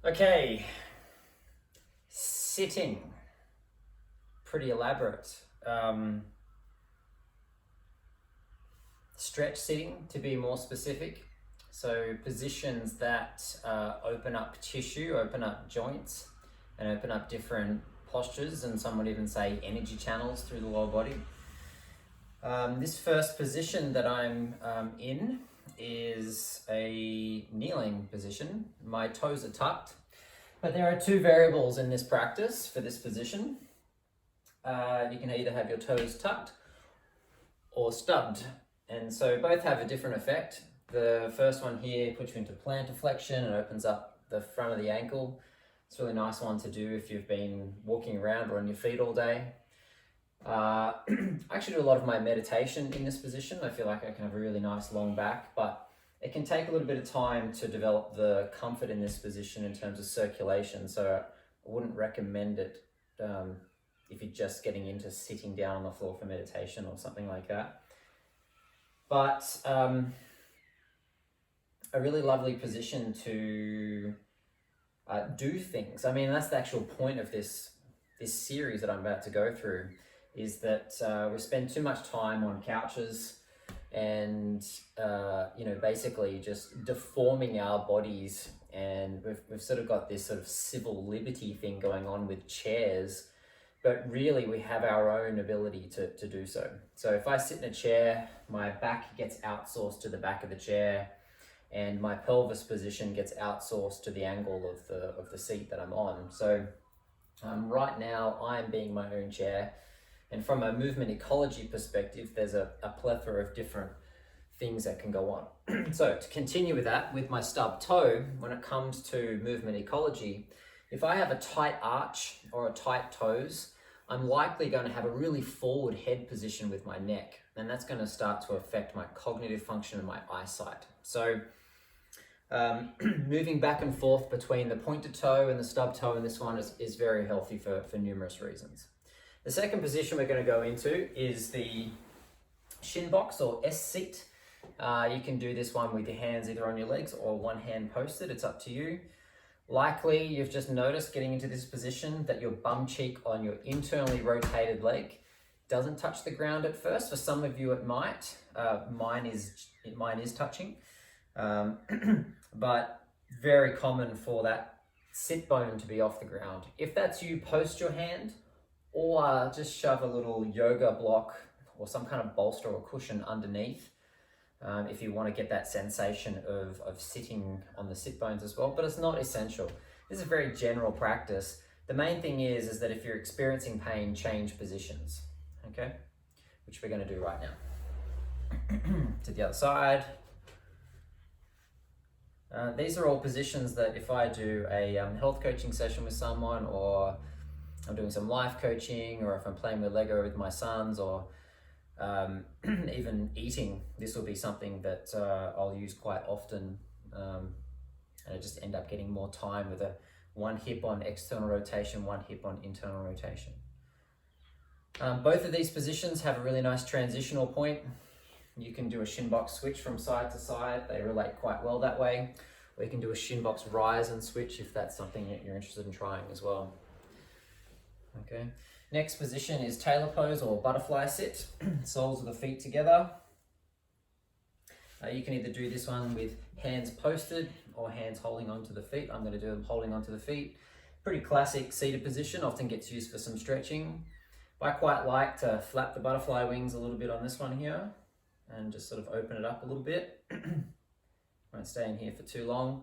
Okay, sitting, pretty elaborate. Stretch sitting, to be more specific. So positions that open up tissue, open up joints, and open up different postures, and some would even say energy channels through the lower body. This first position that I'm in is a kneeling position. My toes are tucked, but there are two variables in this practice for this position. You can either have your toes tucked or stubbed, and so both have a different effect. The first one here puts you into plantar flexion and opens up the front of the ankle. It's a really nice one to do if you've been walking around or on your feet all day. I actually do a lot of my meditation in this position. I feel like I can have a really nice long back, but it can take a little bit of time to develop the comfort in this position in terms of circulation. So I wouldn't recommend it if you're just getting into sitting down on the floor for meditation or something like that. But a really lovely position to do things. I mean, that's the actual point of this series that I'm about to go through, is that we spend too much time on couches and basically just deforming our bodies, and we've sort of got this sort of civil liberty thing going on with chairs, but really we have our own ability to do so. So if I sit in a chair, my back gets outsourced to the back of the chair, and my pelvis position gets outsourced to the angle of the seat that I'm on. So right now I'm being my own chair, and from a movement ecology perspective, there's a plethora of different things that can go on. So to continue with that, with my stub toe, when it comes to movement ecology, if I have a tight arch or a tight toes, I'm likely going to have a really forward head position with my neck, and that's going to start to affect my cognitive function and my eyesight. So moving back and forth between the pointed toe and the stub toe in this one is very healthy for numerous reasons. The second position we're going to go into is the shin box or S-seat. You can do this one with your hands either on your legs or one hand posted, it's up to you. Likely you've just noticed getting into this position that your bum cheek on your internally rotated leg doesn't touch the ground at first. For some of you it might. Mine is touching. But very common for that sit bone to be off the ground. If that's you, post your hand, or just shove a little yoga block or some kind of bolster or cushion underneath if you want to get that sensation of sitting on the sit bones as well, but it's not essential. This is a very general practice. The main thing is that if you're experiencing pain, change positions, okay? Which we're going to do right now. To the other side. These are all positions that if I do a health coaching session with someone, or I'm doing some life coaching, or if I'm playing with Lego with my sons, or even eating, this will be something that I'll use quite often, and I just end up getting more time with one hip on external rotation, one hip on internal rotation. Both of these positions have a really nice transitional point. You can do a shin box switch from side to side. They relate quite well that way. Or you can do a shin box rise and switch if that's something that you're interested in trying as well. Okay. Next position is tailor pose or butterfly sit. Soles of the feet together. You can either do this one with hands posted or hands holding onto the feet. I'm going to do them holding onto the feet. Pretty classic seated position, often gets used for some stretching. I quite like to flap the butterfly wings a little bit on this one here and just sort of open it up a little bit. Won't stay in here for too long.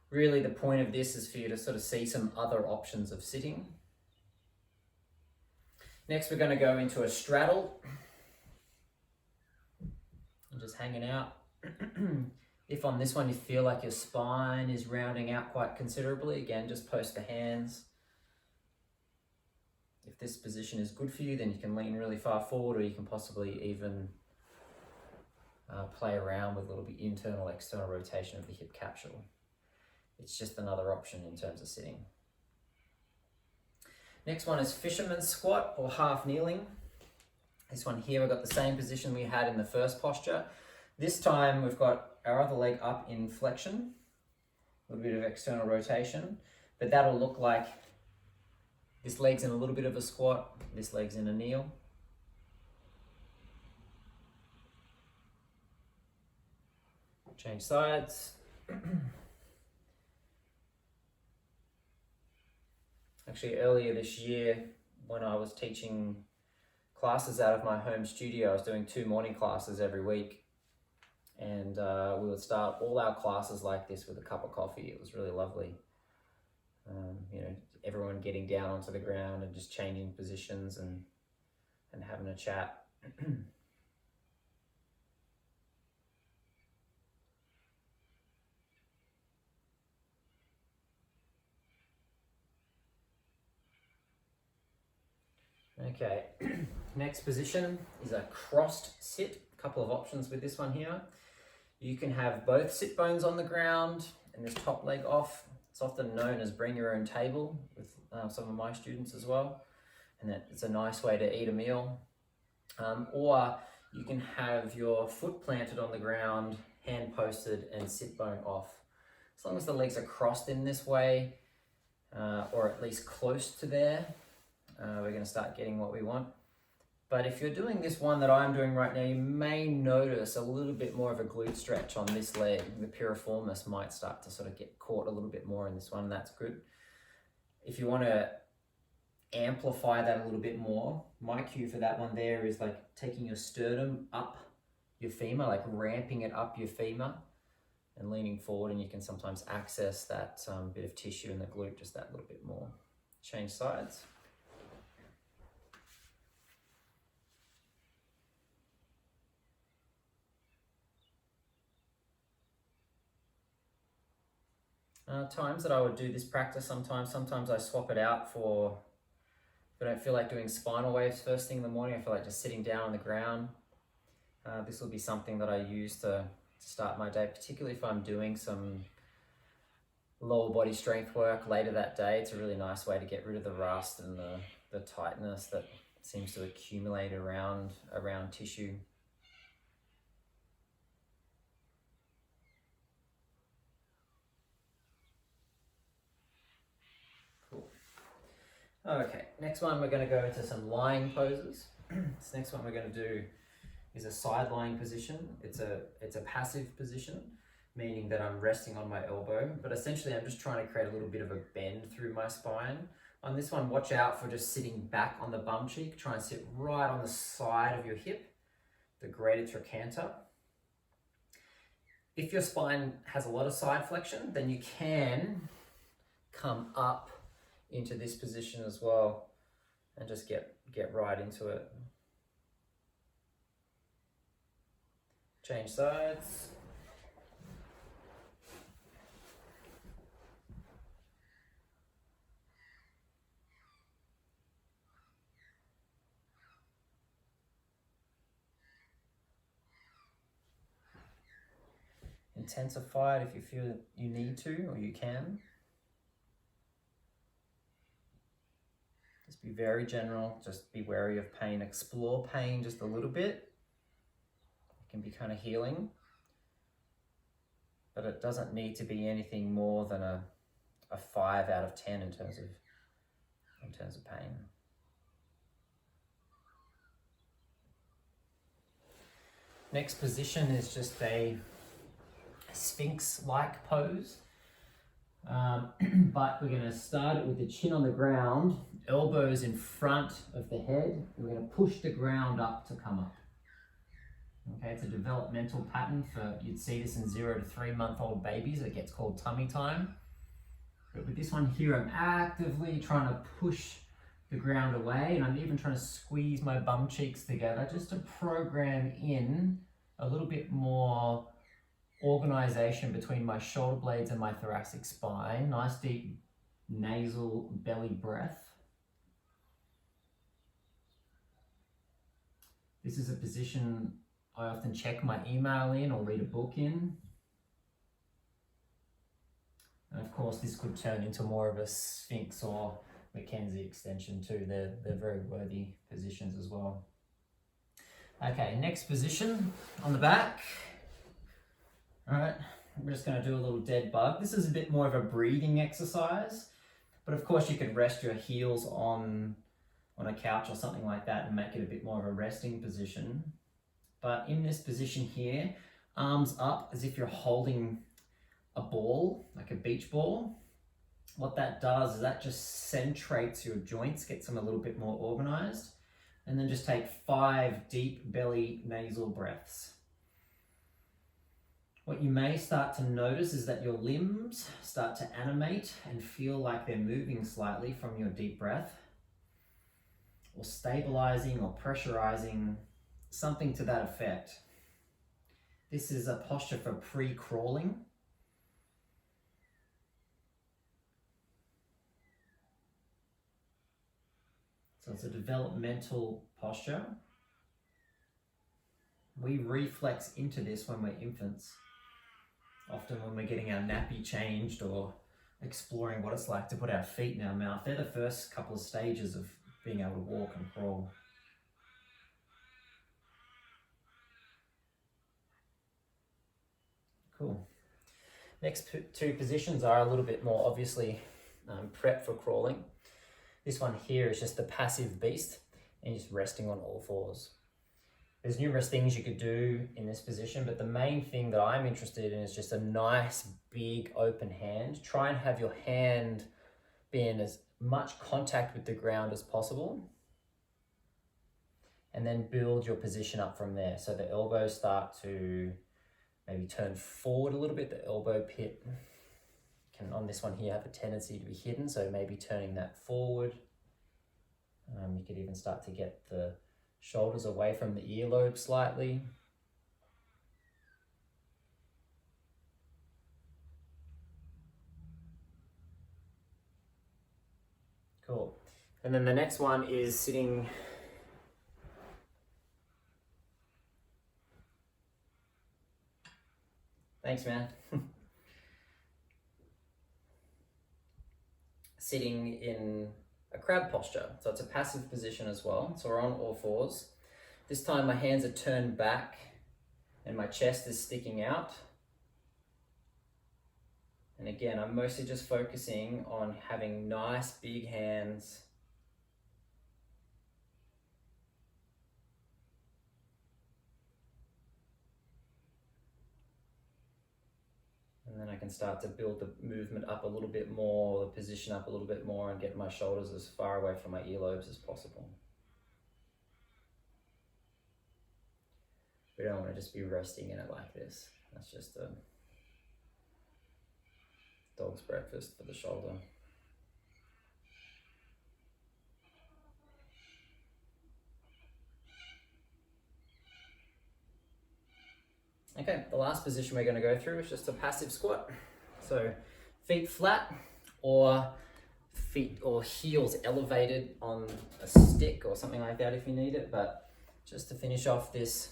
Really the point of this is for you to sort of see some other options of sitting. Next we're going to go into a straddle. And just hanging out. If on this one you feel like your spine is rounding out quite considerably, again just post the hands. If this position is good for you, then you can lean really far forward, or you can possibly even play around with a little bit internal, external rotation of the hip capsule. It's just another option in terms of sitting. Next one is Fisherman's squat or half kneeling. This one here, we've got the same position we had in the first posture. This time we've got our other leg up in flexion, a little bit of external rotation, but that'll look like this leg's in a little bit of a squat, this leg's in a kneel. Change sides. Actually, earlier this year, when I was teaching classes out of my home studio, I was doing 2 morning classes every week. And we would start all our classes like this with a cup of coffee. It was really lovely. You know, everyone getting down onto the ground and just changing positions and having a chat. Okay, next position is a crossed sit. A couple of options with this one here. You can have both sit bones on the ground and this top leg off. It's often known as bring your own table with some of my students as well. And it's a nice way to eat a meal. Or you can have your foot planted on the ground, hand posted, and sit bone off. As long as the legs are crossed in this way, or at least close to there, we're going to start getting what we want. But if you're doing this one that I'm doing right now, you may notice a little bit more of a glute stretch on this leg. The piriformis might start to sort of get caught a little bit more in this one. That's good. If you want to amplify that a little bit more, my cue for that one there is like taking your sternum up your femur, like ramping it up your femur and leaning forward, and you can sometimes access that bit of tissue in the glute just that little bit more. Change sides. Times that I would do this practice sometimes I swap it out for, if I don't feel like doing spinal waves first thing in the morning, I feel like just sitting down on the ground. This will be something that I use to start my day, particularly if I'm doing some lower body strength work later that day. It's a really nice way to get rid of the rust and the tightness that seems to accumulate around tissue. Okay, next one we're going to go into some lying poses. This next one we're going to do is a side lying position. It's a passive position, meaning that I'm resting on my elbow, but essentially I'm just trying to create a little bit of a bend through my spine. On this one, watch out for just sitting back on the bum cheek. Try and sit right on the side of your hip, the greater trochanter. If your spine has a lot of side flexion, then you can come up into this position as well and just get right into it. Change sides. Intensify it if you feel you need to or you can. Just be very general, just be wary of pain. Explore pain just a little bit. It can be kind of healing, but it doesn't need to be anything more than a 5 out of 10 in terms of pain. Next position is just a Sphinx-like pose. But we're going to start it with the chin on the ground, elbows in front of the head. We're going to push the ground up to come up. Okay, it's a developmental pattern for, you'd see this in 0 to 3 month old babies. It gets called tummy time. But with this one here, I'm actively trying to push the ground away, and I'm even trying to squeeze my bum cheeks together just to program in a little bit more organization between my shoulder blades and my thoracic spine. Nice deep nasal belly breath. This is a position I often check my email in or read a book in. And of course this could turn into more of a Sphinx or Mackenzie extension too. They're very worthy positions as well. Okay, next position on the back. All right, we're just going to do a little dead bug. This is a bit more of a breathing exercise, but of course you could rest your heels on a couch or something like that and make it a bit more of a resting position. But in this position here, arms up as if you're holding a ball, like a beach ball. What that does is that just centrates your joints, gets them a little bit more organized. And then just take 5 deep belly nasal breaths. What you may start to notice is that your limbs start to animate and feel like they're moving slightly from your deep breath, or stabilizing or pressurizing, something to that effect. This is a posture for pre-crawling. So it's a developmental posture. We reflex into this when we're infants. Often when we're getting our nappy changed or exploring what it's like to put our feet in our mouth. They're the first couple of stages of being able to walk and crawl. Cool. Next 2 positions are a little bit more obviously prep for crawling. This one here is just the passive beast and just resting on all 4s. There's numerous things you could do in this position, but the main thing that I'm interested in is just a nice big open hand. Try and have your hand be in as much contact with the ground as possible, and then build your position up from there. So the elbows start to maybe turn forward a little bit. The elbow pit can, on this one here, have a tendency to be hidden, so maybe turning that forward. You could even start to get the shoulders away from the earlobe slightly. Cool. And then the next one is sitting Thanks, man. Sitting in a crab posture. So it's a passive position as well. So we're on all 4s. This time my hands are turned back and my chest is sticking out. And again, I'm mostly just focusing on having nice big hands. And then I can start to build the movement up a little bit more, the position up a little bit more, and get my shoulders as far away from my earlobes as possible. We don't want to just be resting in it like this. That's just a dog's breakfast for the shoulder. Okay, the last position we're going to go through is just a passive squat. So feet flat or feet or heels elevated on a stick or something like that if you need it. But just to finish off this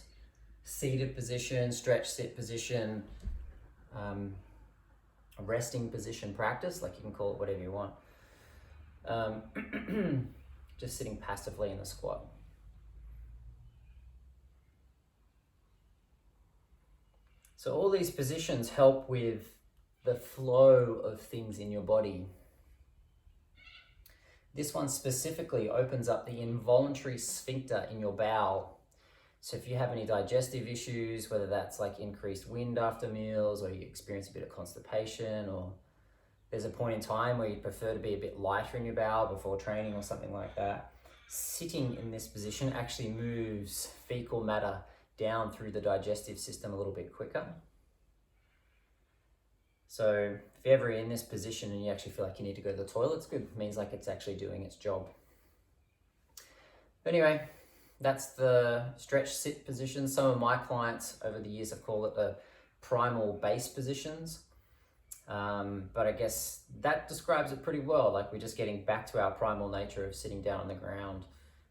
seated position, stretch sit position, a resting position practice, like you can call it whatever you want. Just sitting passively in the squat. So all these positions help with the flow of things in your body. This one specifically opens up the involuntary sphincter in your bowel. So if you have any digestive issues, whether that's like increased wind after meals, or you experience a bit of constipation, or there's a point in time where you prefer to be a bit lighter in your bowel before training or something like that, sitting in this position actually moves fecal matter down through the digestive system a little bit quicker. So if you're ever in this position and you actually feel like you need to go to the toilet, it's good. It means like it's actually doing its job. Anyway, that's the stretch sit position. Some of my clients over the years have called it the primal base positions. But I guess that describes it pretty well. Like we're just getting back to our primal nature of sitting down on the ground.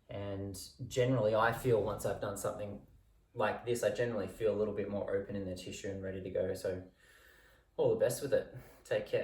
And generally I feel once I've done something like this, I generally feel a little bit more open in the tissue and ready to go. So all the best with it. Take care.